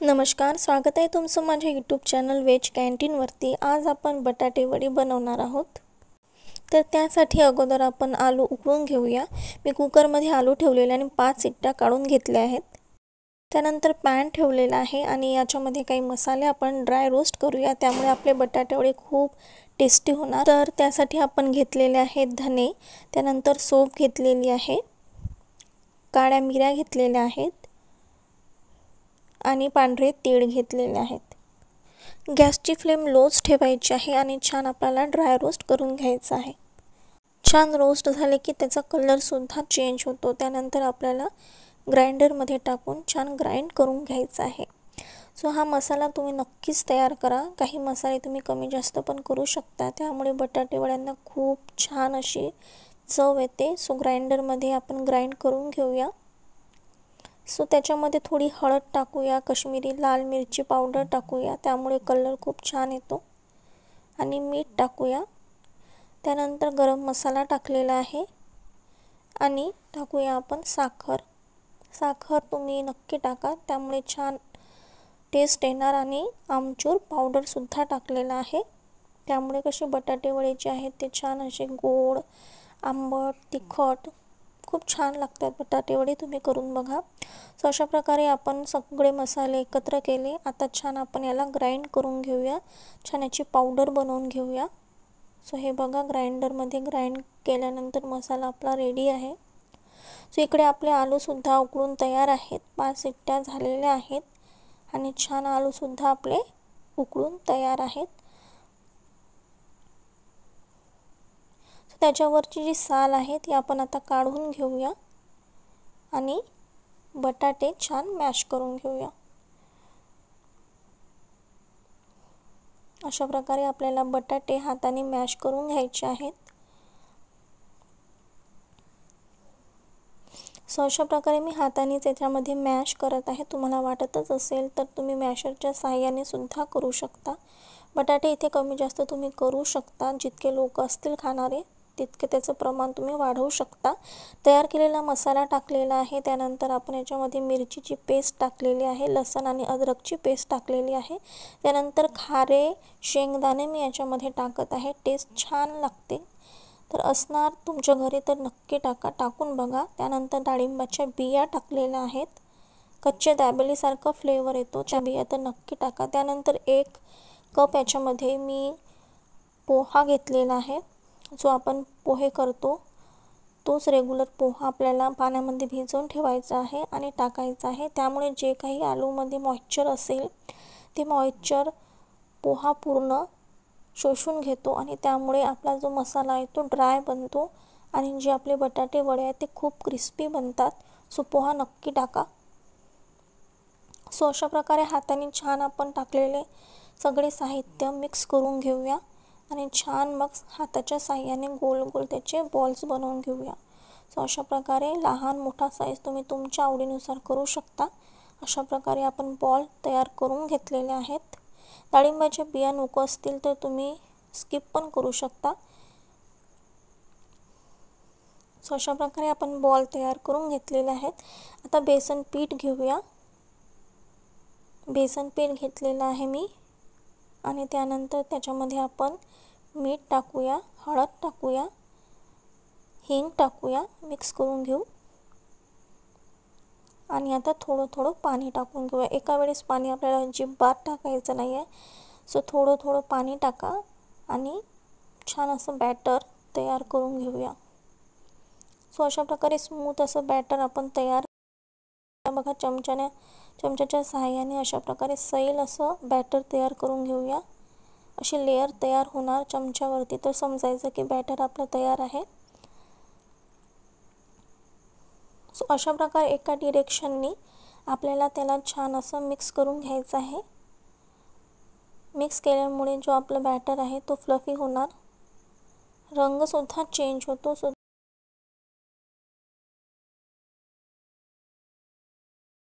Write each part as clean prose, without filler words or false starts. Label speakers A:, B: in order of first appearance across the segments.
A: नमस्कार, स्वागत आहे तुमचं माझ्या यूट्यूब चॅनल वेज कॅन्टीनवरती। आज आपण बटाटे वडी बनवणार आहोत। तर त्यासाठी अगोदर आपण आलू उकळून घेऊया। मी कुकरमध्ये आलू ठेवलेले आणि 5 शिट्ट्या काढून घेतल्या आहेत। त्यानंतर पॅन ठेवलेला आहे आणि याच्यामध्ये काही मसाले आपण ड्राय रोस्ट करूया, त्यामुळे आपले बटाटे वडे खूप टेस्टी होणार। तर त्यासाठी आपण घेतलेले आहेत धने, त्यानंतर सौंफ घेतलेली आहे, काळ्या मिऱ्या घेतलेल्या आहेत आणि पांढरे तीळ घेतलेले आहेत। गॅसची फ्लेम लोच ठेवायची आहे आणि छान आपल्याला ड्राय रोस्ट करून घ्यायचा आहे। छान रोस्ट झाले की त्याचा कलर सुद्धा चेंज होतो। त्यानंतर आपल्याला ग्राइंडरमध्ये टाकून छान ग्राइंड करून घ्यायचा आहे। सो हा मसाला तुम्ही नक्कीच तयार करा। काही मसाले तुम्ही कमी जास्त पण करू शकता, त्यामुळे बटाटे वड्यांना खूप छान अशी चव येते। सो ग्राइंडरमध्ये आपण ग्राइंड करून घेऊया। सो त्याच्यामध्ये थोडी हळद टाकूया, काश्मीरी लाल मिरची पावडर टाकूया, त्यामुळे कलर खूप छान येतो, आणि मीठ टाकूया। त्यानंतर गरम मसाला टाकलेला आहे आणि टाकूया आपण साखर। साखर तुम्ही नक्की टाका, त्यामुळे छान टेस्ट येणार। आणि आमचूर पावडर सुद्धा टाकलेला आहे, त्यामुळे कसे बटाटे वडे जे आहेत ते छान असे गोड, आंबट, तिखट खूप छान लागतात बटाटे वडे। तुम्ही करून बघा। सो अशा प्रकारे आपण सगळे मसाले एकत्र केले। आता छान आपण याला ग्राइंड करून घेऊया, छान याची पावडर बनवून घेऊया। सो हे बघा, ग्राइंडरमध्ये ग्राइंड केल्यानंतर मसाला आपला रेडी आहे। सो इकडे आपले आलू सुद्धा उकळून तयार आहेत, 5 शिट्ट्या झालेल्या आहेत आणि छान आलू सुद्धा आपले उकळून तयार आहेत। त्याच्यावरची जी साल आहे ती आपण आता काढून घेऊया आणि बटाटे छान मॅश करून घेऊया। अशा प्रकारे आपल्याला बटाटे हाताने मॅश करून घ्यायचे आहेत। सो अशा प्रकारे मी हाताने त्याच्यामध्ये मॅश करत आहे। तुम्हाला वाटतच असेल तर तुम्ही मॅशरच्या सहाय्याने सुद्धा करू शकता। बटाटे इथे कमी जास्त तुम्ही करू शकता, जितके लोक असतील खाणारे तितके त्याचं प्रमाण तुम्ही वाढवू शकता। तयार केलेला मसाला टाकलेला आहे, त्यानंतर आपण याच्यामध्ये मिरचीची पेस्ट टाकलेली आहे, लसूण आणि अद्रकची पेस्ट टाकलेली आहे, त्यानंतर खारे शेंगदाणे मी याच्यामध्ये टाकत आहे। टेस्ट छान लागते, तर असणार तुमच्या घरी तर नक्की टाका, टाकून बघा। त्यानंतर डाळिंबाच्या बिया टाकलेल्या आहेत, कच्चे दाबेलीसारखा फ्लेवर येतो, त्या बिया तर नक्की टाका। त्यानंतर 1 कप याच्यामध्ये मी पोहा घेतलेला आहे। जो आपण पोहे करतो तोच रेग्युलर पोहा आपल्याला पाण्यामध्ये भिजवून ठेवायचा आहे आणि टाकायचा आहे, त्यामुळे जे काही आलूमध्ये मॉइश्चर असेल ते मॉइश्चर पोहा पूर्ण शोषून घेतो आणि त्यामुळे आपला जो मसाला आहे तो ड्राय बनतो आणि जे आपले बटाटे वडे आहेत ते खूप क्रिस्पी बनतात। सो पोहा नक्की टाका। सो अशा प्रकारे हाताने छान आपण टाकलेले सगळे साहित्य मिक्स करून घेऊया आणि छान मग हाताच्या साहाय्याने गोल गोल त्याचे बॉल्स बनवून घेऊया। सो अशा प्रकारे लहान मोठा साईज तुम्ही तुमच्या आवडीनुसार करू शकता। अशा प्रकारे आपण बॉल तयार करून घेतलेले आहेत। डाळिंबाच्या बिया नको असतील तर तुम्ही स्किप पण करू शकता। सो अशा प्रकारे आपण बॉल तयार करून घेतलेले आहेत। आता बेसन पीठ घेऊया। बेसन पीठ घेतलेलं आहे मी, आणि त्यानंतर त्याच्यामध्ये आपण मीठ टाकूया, हळद टाकूया, हिंग टाकूया, मिक्स करून घेऊ आणि आता थोडं थोडं पाणी टाकून घेऊया। एका वेळेस पाणी आपल्याला अजिबात टाकायचं नाही आहे। सो थोडं थोडं पाणी टाका आणि छान असं बॅटर तयार करून घेऊया। सो अशा प्रकारे स्मूथ असं बॅटर आपण तयार बघा, चमच्याच्या सहाय्याने अशा प्रकारे सैल असं बॅटर तयार करून घेऊया। अशी लेयर तयार होणार चमच्यावरती, तर समजायचं की बॅटर आपलं तयार आहे। सो अशा प्रकारे एका डिरेक्शननी आपल्याला त्याला छान असं मिक्स करून घ्यायचं आहे। मिक्स केल्यामुळे जो आपला बॅटर आहे तो फ्लफी होणार, रंग सुद्धा चेंज होतो।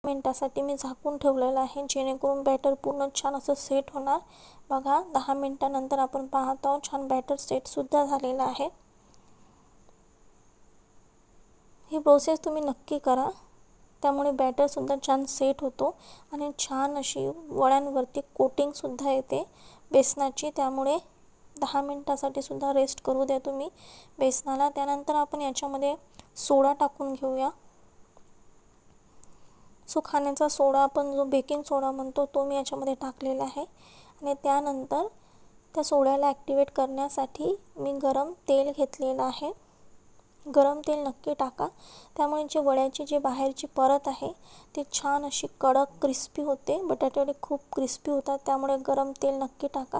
A: मिनिटासाठी मी झाकून ठेवलेलं आहे, जेणेकरून बॅटर पूर्ण छान असं सेट होणार। बघा, 10 मिनिटानंतर आपण पाहत आहोत छान बॅटर सेट सुद्धा झालेलं आहे। ही प्रोसेस तुम्ही नक्की करा। त्यामुळे बॅटरसुद्धा छान सेट होतो आणि छान अशी वड्यांवरती कोटिंगसुद्धा येते बेसनाची. त्यामुळे 10 मिनिटासाठी सुद्धा रेस्ट करू द्या तुम्ही बेसनाला. त्यानंतर आपण याच्यामध्ये सोडा टाकून घेऊया. सो खाण्याचा सोडा आपण जो बेकिंग सोडा म्हणतो तो मी याच्यामध्ये टाकलेला आहे. आणि त्यानंतर त्या सोड्याला ॲक्टिवेट करण्यासाठी मी गरम तेल घेतलेलं आहे. गरम तेल नक्की टाका, त्यामुळे जी वड्याची जी बाहेरची परत आहे ती छान अशी कडक क्रिस्पी होते. बटाटे वडे खूप क्रिस्पी होतात, त्यामुळे गरम तेल नक्की टाका.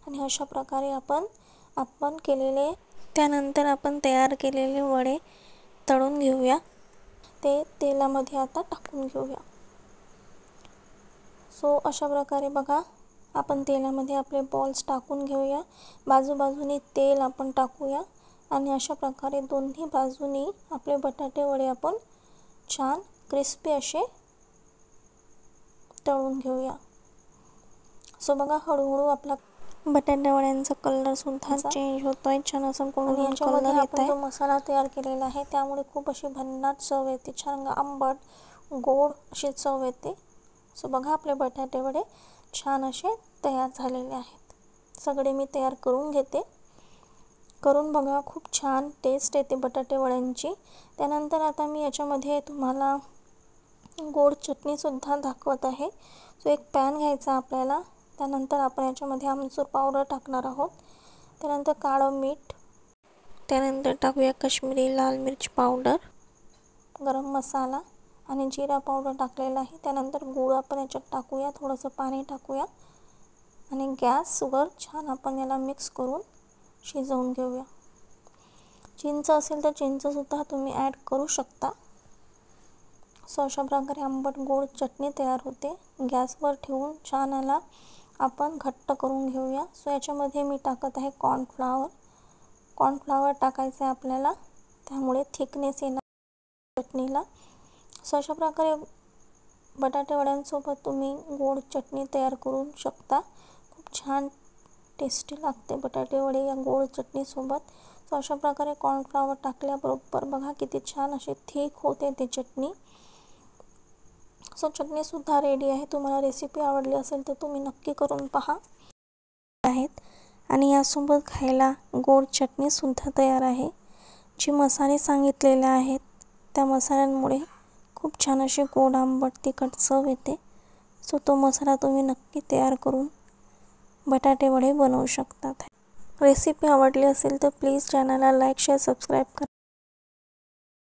A: आणि अशा प्रकारे आपण केलेले त्यानंतर आपण तयार केलेले वडे तळून घेऊया. ते तेलामध्ये आता टाकून घेऊया. सो अशा प्रकारे बघा आपण तेलामध्ये आपले बॉल्स टाकून घेऊया. बाजूबाजूने तेल आपण टाकूया आणि अशा प्रकारे दोन्ही बाजूनी आपले बटाटे वडे आपण छान क्रिस्पी असे तळून घेऊया. सो बघा हळूहळू आपला बटाटे वड्यांचा कलर सुद्धा चेंज होतोय. छान असं गोल्डन कलर येत आहे. जो मसाला तयार केलेला आहे त्यामुळे खूप अशी भन्नाट चव येते, छान आंबट गोड अशी चव येते. सो बघा आपले बटाटे वडे छान असे तयार झालेले आहेत. सगळे मी तयार करून घेते. करून बघा खूप छान टेस्ट येते बटाटे वड्यांची. त्यानंतर आता मी याच्यामध्ये तुम्हाला गोड चटणीसुद्धा दाखवत आहे. सो एक पॅन घ्यायचा आपल्याला. त्यानंतर आपण याच्यामध्ये आमचूर पावडर टाकणार आहोत. त्यानंतर काळं मीठ, त्यानंतर टाकूया काश्मीरी लाल मिर्च पावडर, गरम मसाला आणि जिरा पावडर टाकलेला आहे. त्यानंतर गूळ आपण याच्यात टाकूया, थोडंसं पाणी टाकूया आणि गॅसवर छान आपण याला मिक्स करून शिजवून घेऊया. चिंच असेल तर चिंचसुद्धा तुम्ही ॲड करू शकता. सो अशा प्रकारे आंबट गोड चटणी तयार होते. गॅसवर ठेवून छान याला आपण घट्ट करून घेऊया. सो याच्यामध्ये मी टाकत आहे कॉर्नफ्लॉवर. कॉर्नफ्लॉवर टाकायचं आहे आपल्याला, त्यामुळे थिकनेस येणार चटणीला. सो अशा प्रकारे बटाटे वड्यांसोबत तुम्ही गोड चटणी तयार करू शकता. खूप छान टेस्टी लागते बटाटे वडे या गोड चटणीसोबत. सो अशा प्रकारे कॉर्नफ्लॉवर टाकल्याबरोबर बघा किती छान अशी थिक होते ती चटणी. सो चटणीसुद्धा रेडी आहे. तुम्हाला रेसिपी आवडली असेल तर तुम्ही नक्की करून पहा आहेत. आणि यासोबत खायला गोड चटणीसुद्धा तयार आहे. जी मसाले सांगितलेले आहेत त्या मसाल्यांमुळे खूप छान अशी गोड आंबट तिखट चव येते. सो तो मसाला तुम्ही नक्की तयार करून बटाटे वडे बनवू शकतात. रेसिपी आवडली असेल तर प्लीज चॅनलला लाईक शेअर सबस्क्राईब करा.